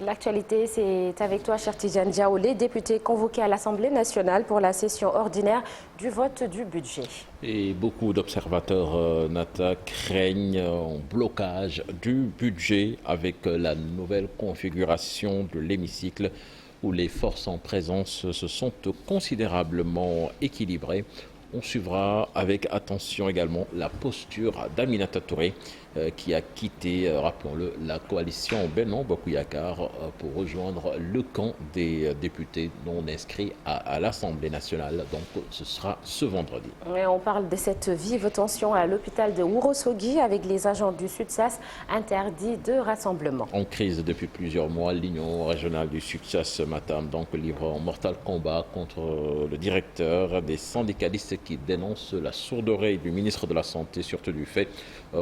L'actualité, c'est avec toi, cher Tidjane Diao, les députés convoqués à l'Assemblée nationale pour la session ordinaire du vote du budget. Et beaucoup d'observateurs, Nata, craignent un blocage du budget avec la nouvelle configuration de l'hémicycle où les forces en présence se sont considérablement équilibrées. On suivra avec attention également la posture d'Aminata Touré qui a quitté, rappelons-le, la coalition Benno Bokk Yakaar pour rejoindre le camp des députés non inscrits à l'Assemblée nationale. Donc ce sera ce vendredi. Et on parle de cette vive tension à l'hôpital de Ourossogui avec les agents du SUTSAS interdits de rassemblement. En crise depuis plusieurs mois, l'Union régionale du SUTSAS Matam donc livre un mortal combat contre le directeur des syndicalistes qui dénoncent la sourde oreille du ministre de la Santé, surtout du fait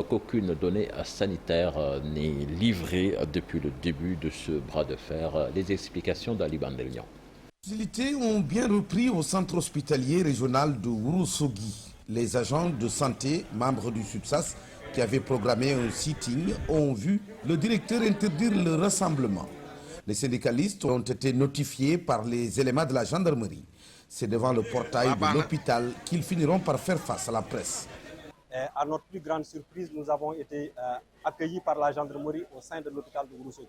qu'aucune donnée sanitaire n'est livrée depuis le début de ce bras de fer. Les explications d'Ali Bandelian. Les hostilités ont bien repris au centre hospitalier régional de Ourossogui. Les agents de santé, membres du SUTSAS, qui avaient programmé un sitting, ont vu le directeur interdire le rassemblement. Les syndicalistes ont été notifiés par les éléments de la gendarmerie. C'est devant le portail de l'hôpital qu'ils finiront par faire face à la presse. À notre plus grande surprise, nous avons été accueillis par la gendarmerie au sein de l'hôpital de Ourossogui,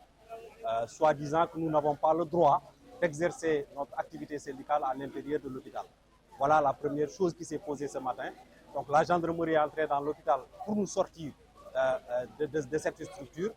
soit disant que nous n'avons pas le droit d'exercer notre activité syndicale à l'intérieur de l'hôpital. Voilà la première chose qui s'est posée ce matin. Donc la gendarmerie est entrée dans l'hôpital pour nous sortir de cette structure.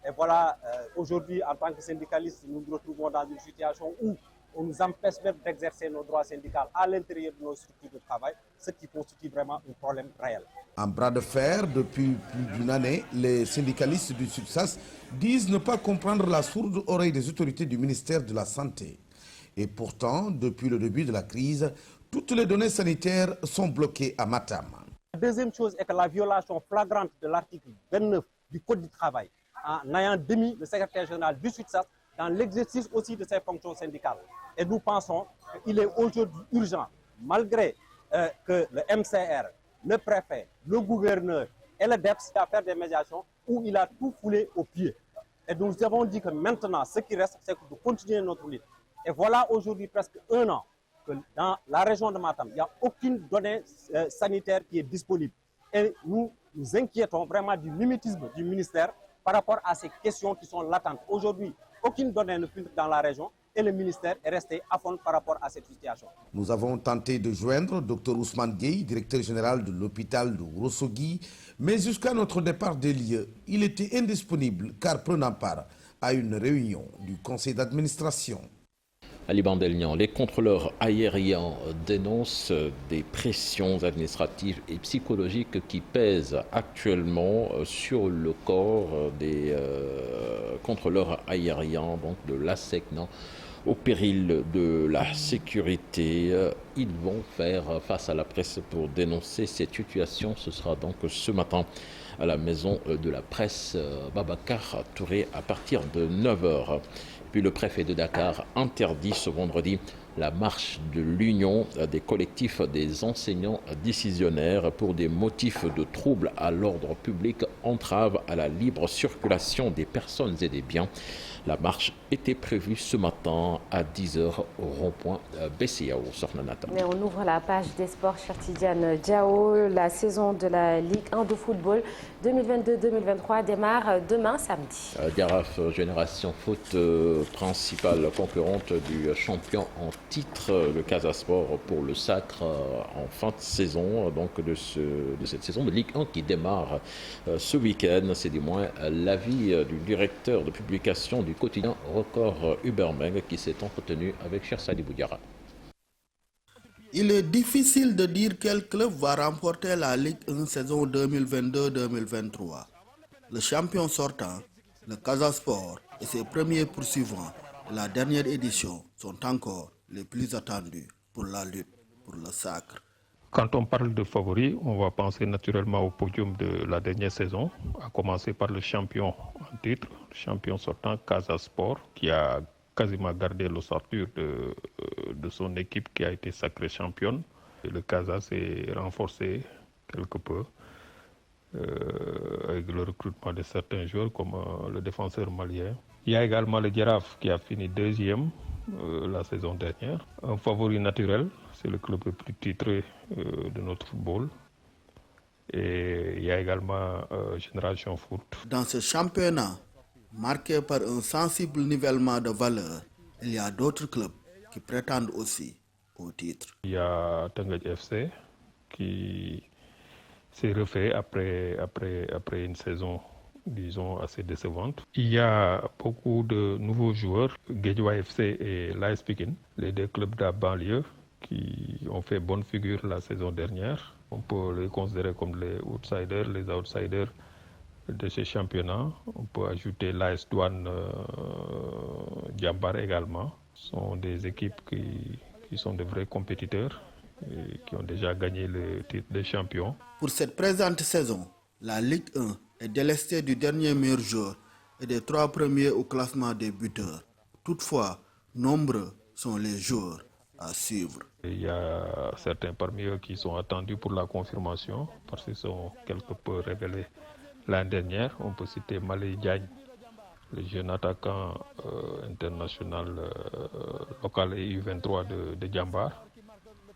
Et voilà, aujourd'hui, en tant que syndicalistes, nous nous retrouvons dans une situation où on nous empêche même d'exercer nos droits syndicaux à l'intérieur de nos structures de travail, ce qui constitue vraiment un problème réel. En bras de fer, depuis plus d'une année, les syndicalistes du SUTSAS disent ne pas comprendre la sourde oreille des autorités du ministère de la Santé. Et pourtant, depuis le début de la crise, toutes les données sanitaires sont bloquées à Matam. La deuxième chose est que la violation flagrante de l'article 29 du Code du travail, en ayant démis le secrétaire général du SUTSAS dans l'exercice aussi de ses fonctions syndicales. Et nous pensons qu'il est aujourd'hui urgent, malgré que le MCR, le préfet, le gouverneur et le DEPS à faire des médiations où il a tout foulé au pied. Et nous avons dit que maintenant, ce qui reste, c'est de continuer notre lutte. Et voilà aujourd'hui presque un an que dans la région de Matam, il n'y a aucune donnée sanitaire qui est disponible. Et nous nous inquiétons vraiment du mimétisme du ministère par rapport à ces questions qui sont latentes. Aujourd'hui, aucune donnée ne filtre dans la région et le ministère est resté à fond par rapport à cette situation. Nous avons tenté de joindre Dr Ousmane Gueye, directeur général de l'hôpital de Ourossogui, mais jusqu'à notre départ des lieux, il était indisponible car prenant part à une réunion du conseil d'administration. Ali Bandelian, les contrôleurs aériens dénoncent des pressions administratives et psychologiques qui pèsent actuellement sur le corps des contrôleurs aériens, donc de l'ASECNA, au péril de la sécurité. Ils vont faire face à la presse pour dénoncer cette situation. Ce sera donc ce matin à la maison de la presse Babacar Touré à partir de 9h. Puis le préfet de Dakar interdit ce vendredi la marche de l'Union des collectifs des enseignants décisionnaires pour des motifs de troubles à l'ordre public, entrave à la libre circulation des personnes et des biens. La marche était prévue ce matin à 10h au rond-point BCAO. Mais on ouvre la page des sports, cher Tidjane Diao. La saison de la Ligue 1 de football 2022-2023 démarre demain samedi. Jaraaf Génération Foot, principale concurrente du champion en titre, le Casa Sport, pour le sacre en fin de saison, donc de cette saison de Ligue 1 qui démarre ce week-end. C'est du moins l'avis du directeur de publication du quotidien Record Ubermeng qui s'est entretenu avec Chersali Boudiara. Il est difficile de dire quel club va remporter la Ligue 1 saison 2022-2023. Le champion sortant, le Casa Sport, et ses premiers poursuivants de la dernière édition sont encore les plus attendus pour la lutte pour le sacre. Quand on parle de favoris, on va penser naturellement au podium de la dernière saison, à commencer par le champion en titre, le champion sortant Casa Sport, qui a quasiment gardé l'ossature de son équipe qui a été sacrée championne. Et le Casa s'est renforcé quelque peu avec avec le recrutement de certains joueurs comme le défenseur malien. Il y a également le Giraffe qui a fini deuxième la saison dernière. Un favori naturel, c'est le club le plus titré de notre football. Et il y a également Génération Foot. Dans ce championnat, marqué par un sensible nivellement de valeur, il y a d'autres clubs qui prétendent aussi au titre. Il y a Teungueth FC qui s'est refait après une saison, disons, assez décevante. Il y a beaucoup de nouveaux joueurs, Guédiawaye FC et l'AS Pikine, les deux clubs de la banlieue qui ont fait bonne figure la saison dernière. On peut les considérer comme les outsiders de ce championnat. On peut ajouter l'AS Douane Diambar également. Ce sont des équipes qui sont de vrais compétiteurs et qui ont déjà gagné le titre de champion. Pour cette présente saison, la Ligue 1 est délestée du dernier meilleur joueur et des 3 premiers au classement des buteurs. Toutefois, nombreux sont les joueurs à suivre. Il y a certains parmi eux qui sont attendus pour la confirmation parce qu'ils sont quelque peu révélés l'année dernière. On peut citer Malé Diagne, le jeune attaquant international local et U23 de Diambar,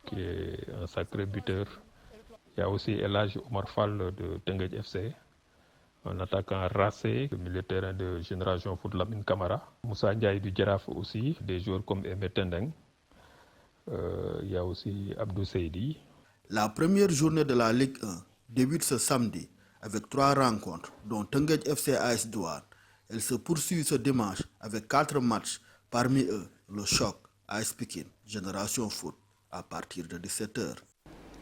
qui est un sacré buteur. Il y a aussi El Hadj Omar Fall de Teungueth FC, un attaquant racé, le milieu de terrain de Génération Foot Lamine Camara. Moussa Ndiaye du Giraffe aussi, des joueurs comme Aimé Tendeng. Il y a aussi Abdou Seydi. La première journée de la Ligue 1 débute ce samedi avec 3 rencontres, dont Teungueth FC AS Douane. Elle se poursuit ce dimanche avec 4 matchs, parmi eux le choc AS Pikine, Génération Foot, à partir de 17h.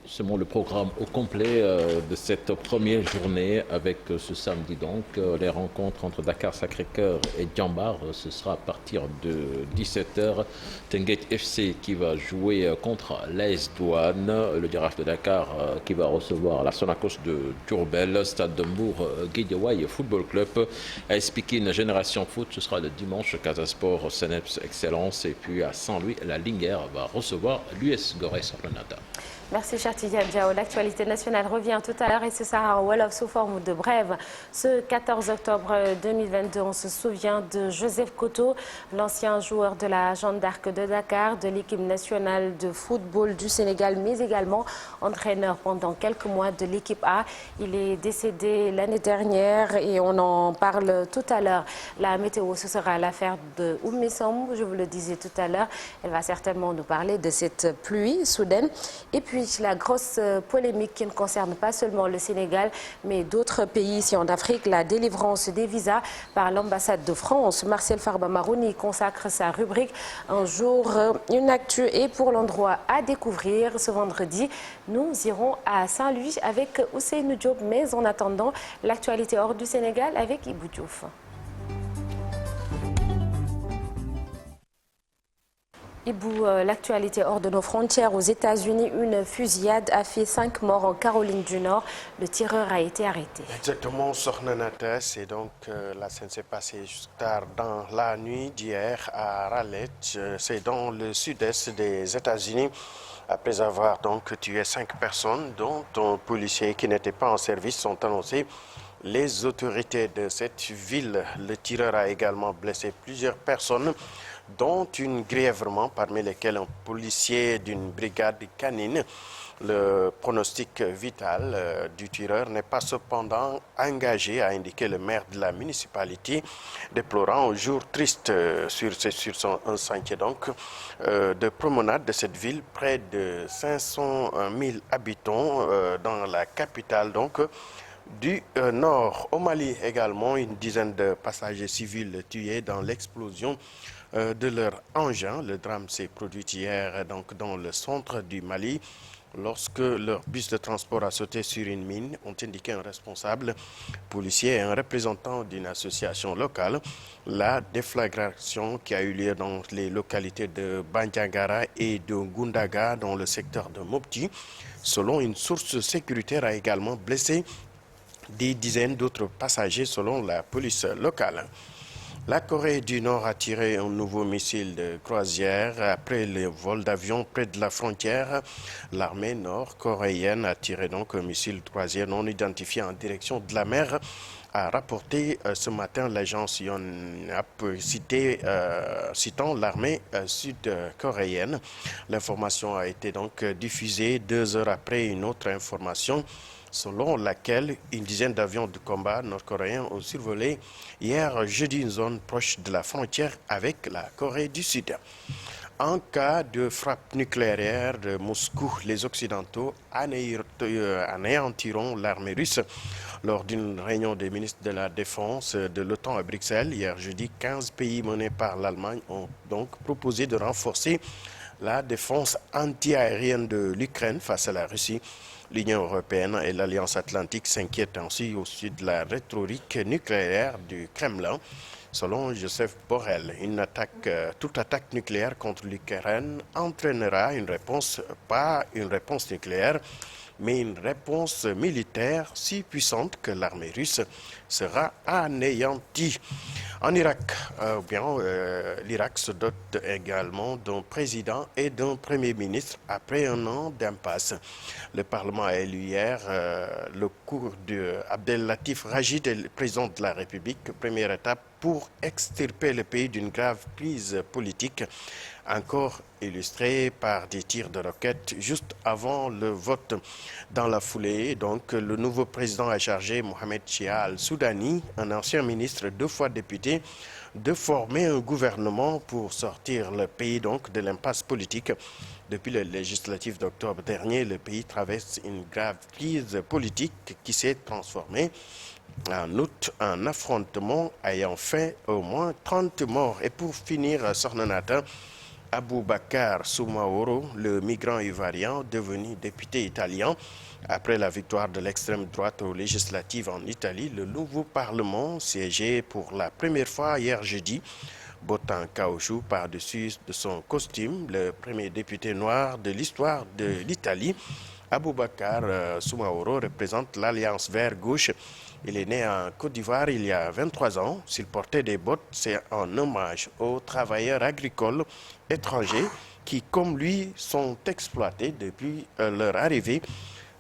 C'est le programme au complet de cette première journée avec ce samedi donc les rencontres entre Dakar Sacré-Cœur et Diambar. Ce sera à partir de 17h. Teungueth FC qui va jouer contre l'AS Douane, le Giraffe de Dakar qui va recevoir la Sonacos de Diourbel, Stade de Mbour, Guédiawaye Football Club, AS Pikine Génération Foot. Ce sera le dimanche, Casa Sport, Seneps Excellence, et puis à Saint-Louis, la Linguère va recevoir l'US Gorée Sorlenata. Merci cher Tidiane Diao. L'actualité nationale revient tout à l'heure et ce sera en Wolof sous forme de brève. Ce 14 octobre 2022, on se souvient de Joseph Koto, l'ancien joueur de la Jeanne d'Arc de Dakar, de l'équipe nationale de football du Sénégal, mais également entraîneur pendant quelques mois de l'équipe A. Il est décédé l'année dernière et on en parle tout à l'heure. La météo, ce sera l'affaire de Oumé Samb, je vous le disais tout à l'heure. Elle va certainement nous parler de cette pluie soudaine. Et puis la grosse polémique qui ne concerne pas seulement le Sénégal, mais d'autres pays ici en Afrique, la délivrance des visas par l'ambassade de France. Marcel Farba Marouni consacre sa rubrique Un jour, une actu. Et pour l'endroit à découvrir ce vendredi, nous irons à Saint-Louis avec Ousseynou Diop. Mais en attendant, l'actualité hors du Sénégal avec Ibou Diouf. Ibou, l'actualité hors de nos frontières aux États-Unis, une fusillade a fait 5 morts en Caroline du Nord. Le tireur a été arrêté. Exactement, Sornanata, c'est donc la scène s'est passée juste tard dans la nuit d'hier à Raleigh, c'est dans le sud-est des États-Unis. Après avoir donc tué 5 personnes, dont un policier qui n'était pas en service, sont annoncés les autorités de cette ville. Le tireur a également blessé plusieurs personnes, dont une grièvement, parmi lesquelles un policier d'une brigade canine. Le pronostic vital du tireur n'est pas cependant engagé, a indiqué le maire de la municipalité, déplorant un jour triste sur un sentier donc, de promenade de cette ville, près de 500 000 habitants dans la capitale donc, du Nord. Au Mali également, une dizaine de passagers civils tués dans l'explosion de leur engin. Le drame s'est produit hier donc, dans le centre du Mali, lorsque leur bus de transport a sauté sur une mine, ont indiqué un responsable policier et un représentant d'une association locale. La déflagration qui a eu lieu dans les localités de Bandiagara et de Gundaga, dans le secteur de Mopti, selon une source sécuritaire, a également blessé des dizaines d'autres passagers selon la police locale. La Corée du Nord a tiré un nouveau missile de croisière après le vol d'avion près de la frontière. L'armée nord-coréenne a tiré donc un missile de croisière non identifié en direction de la mer, a rapporté ce matin l'agence Yonhap citant l'armée sud-coréenne. L'information a été donc diffusée 2 heures après une autre information selon laquelle une dizaine d'avions de combat nord-coréens ont survolé hier jeudi une zone proche de la frontière avec la Corée du Sud. En cas de frappe nucléaire de Moscou, les Occidentaux anéantiront l'armée russe. Lors d'une réunion des ministres de la Défense de l'OTAN à Bruxelles, hier jeudi, 15 pays menés par l'Allemagne ont donc proposé de renforcer la défense anti-aérienne de l'Ukraine face à la Russie. L'Union européenne et l'Alliance atlantique s'inquiètent ainsi au sud de la rhétorique nucléaire du Kremlin. Selon Joseph Borrell, toute attaque nucléaire contre l'Ukraine entraînera une réponse, pas une réponse nucléaire, mais une réponse militaire si puissante que l'armée russe sera anéantie. En Irak, l'Irak se dote également d'un président et d'un premier ministre après un an d'impasse. Le Parlement a élu hier le cours d'Abdel-Latif Rachid, le président de la République, première étape pour extirper le pays d'une grave crise politique, encore illustrée par des tirs de roquettes juste avant le vote. Dans la foulée, donc, le nouveau président a chargé Mohamed Chia al-Soudani, un ancien ministre 2 fois député, de former un gouvernement pour sortir le pays donc de l'impasse politique. Depuis le législatif d'octobre dernier, le pays traverse une grave crise politique qui s'est transformée en août un affrontement ayant fait au moins 30 morts. Et pour finir, Sornanata, Aboubacar Soumaoro, le migrant ivoirien devenu député italien. Après la victoire de l'extrême droite aux législatives en Italie, le nouveau Parlement siégeait pour la première fois hier jeudi. Bottant en caoutchouc par-dessus de son costume, le premier député noir de l'histoire de l'Italie, Aboubacar Soumaoro représente l'Alliance Vert-Gauche. Il est né en Côte d'Ivoire il y a 23 ans. S'il portait des bottes, c'est en hommage aux travailleurs agricoles étrangers qui, comme lui, sont exploités depuis leur arrivée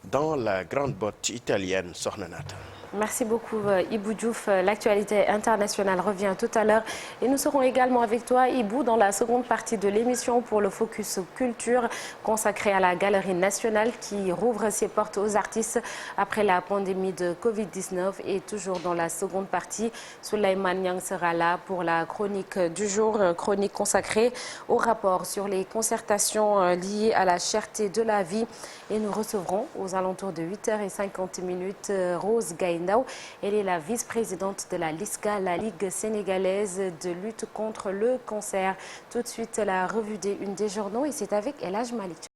dans la grande botte italienne Sornanata. Merci beaucoup Ibou Diouf. L'actualité internationale revient tout à l'heure et nous serons également avec toi Ibou dans la seconde partie de l'émission pour le Focus Culture consacré à la Galerie nationale qui rouvre ses portes aux artistes après la pandémie de Covid-19 et toujours dans la seconde partie, Souleymane Niang sera là pour la chronique du jour, chronique consacrée au rapport sur les concertations liées à la cherté de la vie et nous recevrons aux alentours de 8h50 Rose Gaïna. Elle est la vice-présidente de la LISCA, la Ligue sénégalaise de lutte contre le cancer. Tout de suite, la revue des journaux et c'est avec El Hadj Malick.